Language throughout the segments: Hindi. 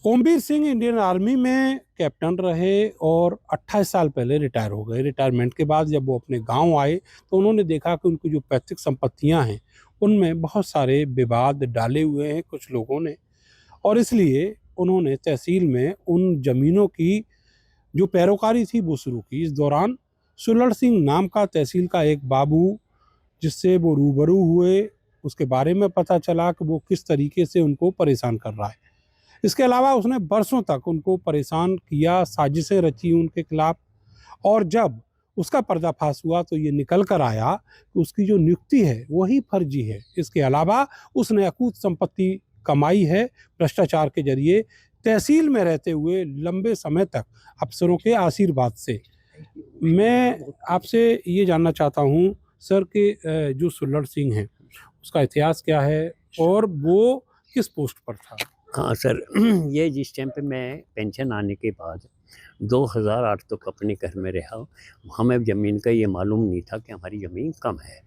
ओमवीर सिंह इंडियन आर्मी में कैप्टन रहे और 28 साल पहले रिटायर हो गए। रिटायरमेंट के बाद जब वो अपने गांव आए तो उन्होंने देखा कि उनकी जो पैतृक संपत्तियां हैं उनमें बहुत सारे विवाद डाले हुए हैं कुछ लोगों ने, और इसलिए उन्होंने तहसील में उन जमीनों की जो पैरोकारी थी वो शुरू की। इस दौरान सुलड़ सिंह नाम का तहसील का एक बाबू जिससे वो रूबरू हुए, उसके बारे में पता चला कि वो किस तरीके से उनको परेशान कर रहा है। इसके अलावा उसने बरसों तक उनको परेशान किया, साजिशें रची उनके खिलाफ, और जब उसका पर्दाफाश हुआ तो ये निकल कर आया कि उसकी जो नियुक्ति है वही फर्जी है। इसके अलावा उसने अकूत संपत्ति कमाई है भ्रष्टाचार के जरिए, तहसील में रहते हुए लंबे समय तक अफसरों के आशीर्वाद से। मैं आपसे ये जानना चाहता हूँ सर कि जो सुलड़ सिंह है उसका इतिहास क्या है और वो किस पोस्ट पर था? हाँ सर, ये जिस टाइम पे मैं पेंशन आने के बाद 2008 तक अपने घर में रहा, हमें ज़मीन का ये मालूम नहीं था कि हमारी ज़मीन कम है।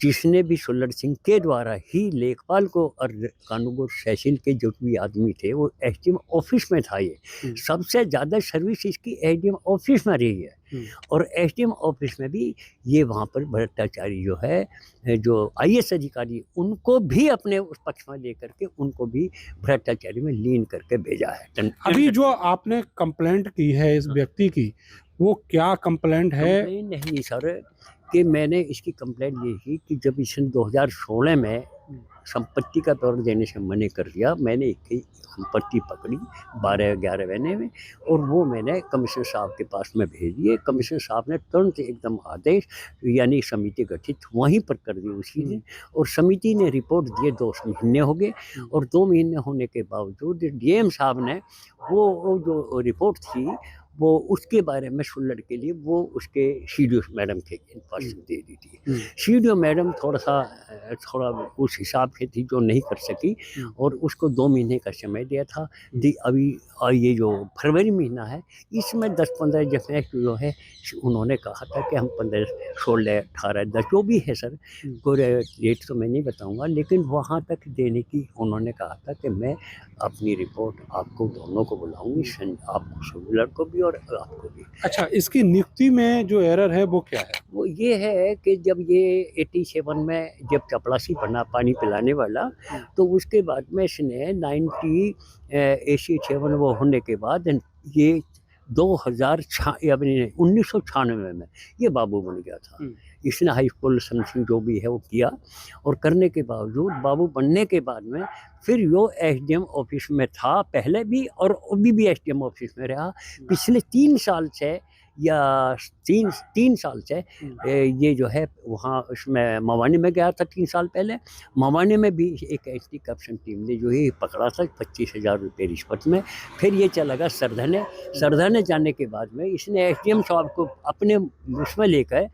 जिसने भी सुलड़ सिंह के द्वारा ही लेखपाल को और कानूनगो तहसील के जो भी आदमी थे वो एसडीएम ऑफिस में था। ये सबसे ज़्यादा सर्विस इसकी एसडीएम ऑफिस में रही है। और एसडीएम ऑफिस में भी ये वहाँ पर भ्रष्टाचारी जो है, जो आईएएस अधिकारी, उनको भी अपने उस पक्ष में लेकर के उनको भी भ्रष्टाचारी में लीन करके भेजा है। अभी जो आपने कंप्लेंट की है इस व्यक्ति की, वो क्या कंप्लेंट है? नहीं सर, कि मैंने इसकी कंप्लेंट ये की कि जब इसने 2016 में संपत्ति का पेपर देने से मना कर दिया, मैंने एक संपत्ति पकड़ी 12-11 महीने में, और वो मैंने कमिश्नर साहब के पास में भेज दिए। कमिश्नर साहब ने तुरंत एकदम आदेश यानी समिति गठित वहीं पर कर दी उसी दिन, और समिति ने रिपोर्ट दिए 2 महीने हो गए। और 2 महीने होने के बावजूद डीएम साहब ने वो जो रिपोर्ट थी वो उसके बारे में सुलड़ के लिए वो उसके सीडीओ मैडम के इन्फॉर्मेशन दे दी थी। सीडीओ मैडम थोड़ा उस हिसाब से थी जो नहीं कर सकी, और उसको 2 महीने का समय दिया था। अभी ये जो फरवरी महीना है इसमें 10-15 जगह जो है उन्होंने कहा था कि हम 15, 16, 18, 10 जो भी है सर, कोई रेट तो मैं नहीं बताऊंगा, लेकिन वहाँ तक देने की उन्होंने कहा था कि मैं अपनी रिपोर्ट आपको दोनों को बुलाऊंगी, आपको सुलड़ को भी और आपको भी। अच्छा, इसकी नियुक्ति में जो एरर है वो क्या है? वो ये है कि जब ये 87 में जब चपरासी बना पानी पिलाने वाला, तो उसके बाद में इसने 87 वो होने के बाद ये 1996 में ये बाबू बन गया था। इसने हाई स्कूल समथिंग जो भी है वो किया, और करने के बावजूद बाबू बनने के बाद में फिर वो एसडीएम ऑफिस में था पहले भी, और अभी भी एसडीएम ऑफिस में रहा। पिछले 3 साल से या 3 साल से ये जो है वहाँ उसमें मवानी में गया था 3 साल पहले। मवानी में भी एक एंटी करप्शन टीम ने जो है पकड़ा था 25,000 रुपये रिश्वत में। फिर ये चला गया सरधने जाने के बाद में इसने एसडीएम साहब को अपने उसमें लेकर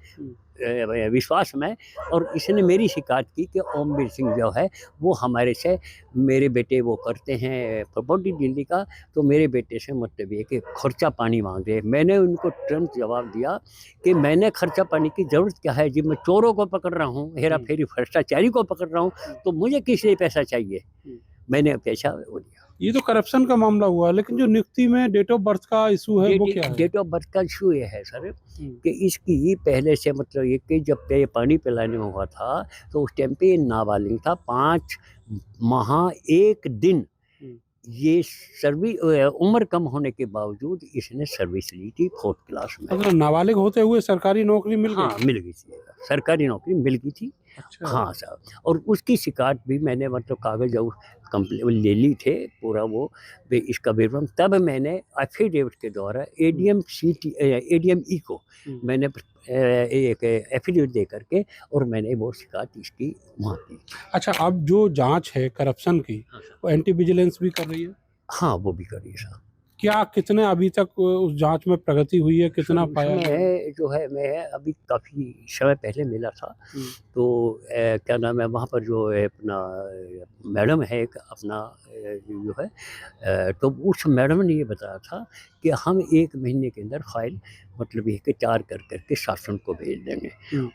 विश्वास में, और इसने मेरी शिकायत की कि ओमवीर सिंह जो है वो हमारे से, मेरे बेटे वो करते हैं प्रॉपर्टी डीलिंग का, तो मेरे बेटे से मतलब ये कि खर्चा पानी मांग रहे। मैंने उनको तुरंत जवाब दिया कि मैंने खर्चा पानी की ज़रूरत क्या है, जब मैं चोरों को पकड़ रहा हूँ, हेरा फेरी भ्रष्टाचारी को पकड़ रहा हूँ, तो मुझे किस लिए पैसा चाहिए? मैंने पैसा वो दिया। ये तो करप्शन का मामला हुआ, लेकिन जो नियुक्ति में डेट ऑफ बर्थ का इशू है वो क्या है? डेट ऑफ बर्थ का इशू ये है सर कि इसकी पहले से मतलब ये कि जब पानी पिलाने में हुआ था तो उस टाइम पे नाबालिग था। 5 माह 1 दिन ये सर्विस, उम्र कम होने के बावजूद इसने सर्विस ली थी 4th क्लास में। मतलब नाबालिग होते हुए सरकारी नौकरी मिल गई? हाँ, मिल गई थी, सरकारी नौकरी मिल गई थी। अच्छा। हाँ साहब, और उसकी शिकायत भी मैंने मतलब कागज और कंप्लेन ले ली थे पूरा वो इसका विवरण। तब मैंने एफिडेविट के द्वारा एडीएमई को मैंने एक एफिडेविट दे करके और मैंने वो शिकायत इसकी वहाँ की। अच्छा, अब जो जांच है करप्शन की वो एंटी विजिलेंस भी कर रही है? हाँ, वो भी कर रही है साहब। क्या कितने अभी तक उस जांच में प्रगति हुई है, कितना पाया है जो है, मैं अभी काफ़ी समय पहले मिला था, तो क्या नाम है वहाँ पर जो है अपना मैडम है एक अपना जो है, तो उस मैडम ने ये बताया था कि हम 1 महीने के अंदर फाइल मतलब ये कि तैयार कर करके शासन को भेज देंगे।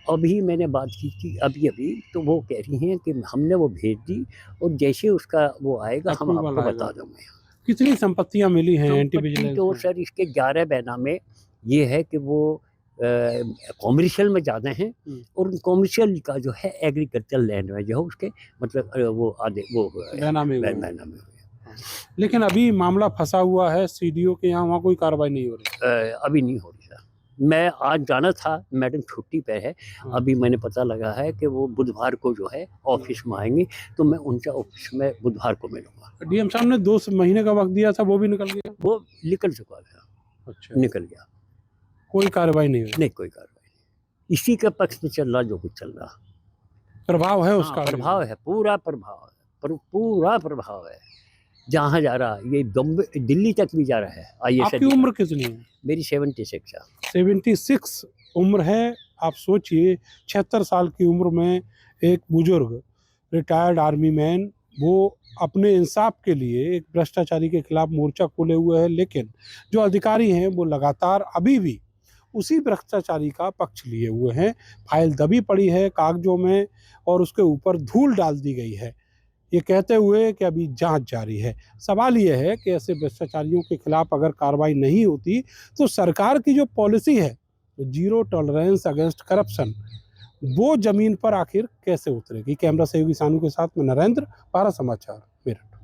अभी मैंने बात की थी अभी तो वो कह रही हैं कि हमने वो भेज दी और जैसे उसका वो आएगा हम आपको बता देंगे। कितनी संपत्तियां मिली हैं एंटी संपत्ति विजिलेंस तो में? सर इसके 11 बैनामे ये है कि वो कॉमर्शियल में ज़्यादा हैं और कॉमर्शियल का जो है एग्रीकल्चर लैंड में जो है उसके मतलब वो आधे वो बेनामी हुए हैं। बैनामे हुए लेकिन अभी मामला फंसा हुआ है सीडीओ के यहाँ, वहाँ कोई कार्रवाई नहीं हो रही। अभी नहीं हो रही सर। मैं आज जाना था, मैडम छुट्टी पे है। अभी मैंने पता लगा है कि वो बुधवार को जो है ऑफिस में आएंगे, तो मैं उनके ऑफिस में बुधवार को मिलूंगा। डीएम साहब ने 2 महीने का वक्त दिया था, वो भी निकल गया। वो निकल चुका है, अच्छा, निकल गया, कोई कार्रवाई नहीं हुई। नहीं कोई कार्रवाई नहीं। इसी के पक्ष में चल रहा जो कुछ चल रहा। प्रभाव है हाँ, उसका? प्रभाव है, पूरा प्रभाव है, पूरा प्रभाव है। जहाँ जा रहा है ये बम्बे दिल्ली तक भी जा रहा है। आपकी उम्र कितनी है? मेरी 76 है। 76 उम्र है। आप सोचिए 76 साल की उम्र में एक बुजुर्ग रिटायर्ड आर्मी मैन वो अपने इंसाफ के लिए एक भ्रष्टाचारी के खिलाफ मोर्चा खोले हुए है, लेकिन जो अधिकारी हैं वो लगातार अभी भी उसी भ्रष्टाचारी का पक्ष लिए हुए हैं। फाइल दबी पड़ी है कागजों में और उसके ऊपर धूल डाल दी गई है, ये कहते हुए कि अभी जांच जारी है। सवाल ये है कि ऐसे भ्रष्टाचारियों के खिलाफ अगर कार्रवाई नहीं होती तो सरकार की जो पॉलिसी है जीरो टॉलरेंस अगेंस्ट करप्शन, वो जमीन पर आखिर कैसे उतरेगी? कैमरा सहयोगी सानू के साथ में नरेंद्र, भारत समाचार, मेरठ।